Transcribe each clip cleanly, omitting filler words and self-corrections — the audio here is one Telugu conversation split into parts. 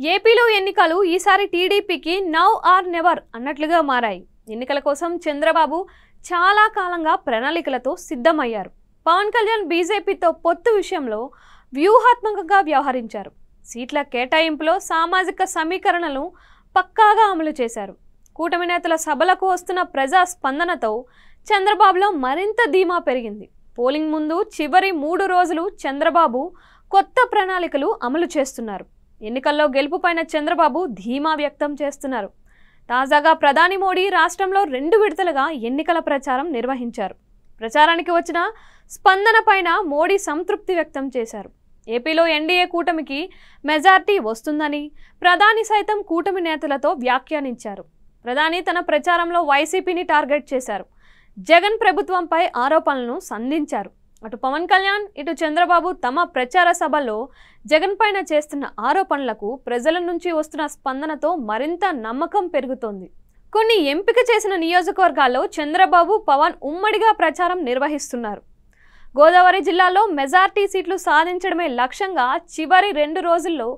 ఏపీలో ఎన్నికలు ఈసారి టీడీపీకి నౌ ఆర్ నెవర్ అన్నట్లుగా మారాయి. ఎన్నికల కోసం చంద్రబాబు చాలా కాలంగా ప్రణాళికలతో సిద్ధమయ్యారు. పవన్ కళ్యాణ్ బీజేపీతో పొత్తు విషయంలో వ్యూహాత్మకంగా వ్యవహరించారు. సీట్ల కేటాయింపులో సామాజిక సమీకరణలను పక్కాగా అమలు చేశారు. కూటమి నేతల సభలకు వస్తున్న ప్రజా స్పందనతో చంద్రబాబులో మరింత ధీమా పెరిగింది. పోలింగ్ ముందు చివరి 3 రోజులు చంద్రబాబు కొత్త ప్రణాళికలు అమలు చేస్తున్నారు. ఎన్నికల్లో గెలుపుపైన చంద్రబాబు ధీమా వ్యక్తం చేస్తున్నారు. తాజాగా ప్రధాని మోడీ రాష్ట్రంలో 2 విడతలుగా ఎన్నికల ప్రచారం నిర్వహించారు. ప్రచారానికి వచ్చిన స్పందన పైన మోడీ సంతృప్తి వ్యక్తం చేశారు. ఏపీలో ఎన్డీఏ కూటమికి మెజార్టీ వస్తుందని ప్రధాని సైతం కూటమి నేతలతో వ్యాఖ్యానించారు. ప్రధాని తన ప్రచారంలో వైసీపీని టార్గెట్ చేశారు. జగన్ ప్రభుత్వంపై ఆరోపణలను సంధించారు. అటు పవన్ కళ్యాణ్ ఇటు చంద్రబాబు తమ ప్రచార సభల్లో జగన్ పైన చేస్తున్న ఆరోపణలకు ప్రజల నుంచి వస్తున్న స్పందనతో మరింత నమ్మకం పెరుగుతోంది. కొన్ని ఎంపిక చేసిన నియోజకవర్గాల్లో చంద్రబాబు పవన్ ఉమ్మడిగా ప్రచారం నిర్వహిస్తున్నారు. గోదావరి జిల్లాలో మెజార్టీ సీట్లు సాధించడమే లక్ష్యంగా చివరి 2 రోజుల్లో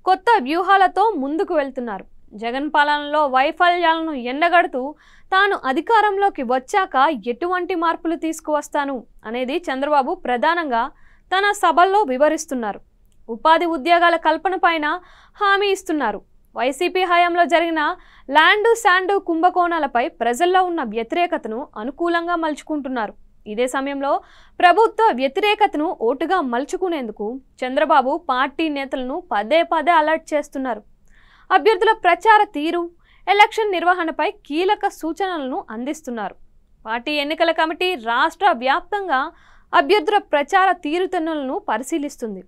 కొత్త వ్యూహాలతో ముందుకు వెళ్తున్నారు. జగన్ పాలనలో వైఫల్యాలను ఎండగడుతూ తాను అధికారంలోకి వచ్చాక ఎటువంటి మార్పులు తీసుకువస్తాను అనేది చంద్రబాబు ప్రధానంగా తన సభల్లో వివరిస్తున్నారు. ఉపాధి ఉద్యోగాల కల్పన పైన హామీ ఇస్తున్నారు. వైసీపీ హయాంలో జరిగిన ల్యాండ్ శాండ్ కుంభకోణాలపై ప్రజల్లో ఉన్న వ్యతిరేకతను అనుకూలంగా మలుచుకుంటున్నారు. ఇదే సమయంలో ప్రభుత్వ వ్యతిరేకతను ఓటుగా మలుచుకునేందుకు చంద్రబాబు పార్టీ నేతలను పదే అలర్ట్ చేస్తున్నారు. అభ్యర్థుల ప్రచార తీరు, ఎలక్షన్ నిర్వహణపై కీలక సూచనలను అందిస్తున్నారు. పార్టీ ఎన్నికల కమిటీ రాష్ట్ర వ్యాప్తంగా అభ్యర్థుల ప్రచార తీరుతెన్నులను పరిశీలిస్తుంది.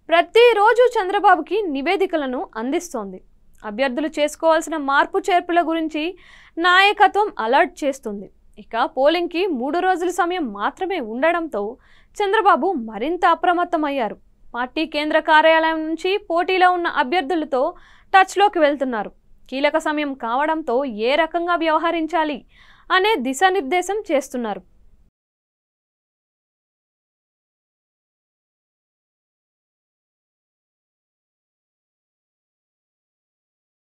ప్రతిరోజు చంద్రబాబుకి నివేదికలను అందిస్తోంది. అభ్యర్థులు చేసుకోవాల్సిన మార్పు చేర్పుల గురించి నాయకత్వం అలర్ట్ చేస్తుంది. ఇక పోలింగ్కి 3 రోజుల సమయం మాత్రమే ఉండడంతో చంద్రబాబు మరింత అప్రమత్తమయ్యారు. పార్టీ కేంద్ర కార్యాలయం నుంచి పోటీలో ఉన్న అభ్యర్థులతో టచ్లోకి వెళ్తున్నారు. కీలక సమయం కావడంతో ఏ రకంగా వ్యవహరించాలి అనే దిశానిర్దేశం చేస్తున్నారు.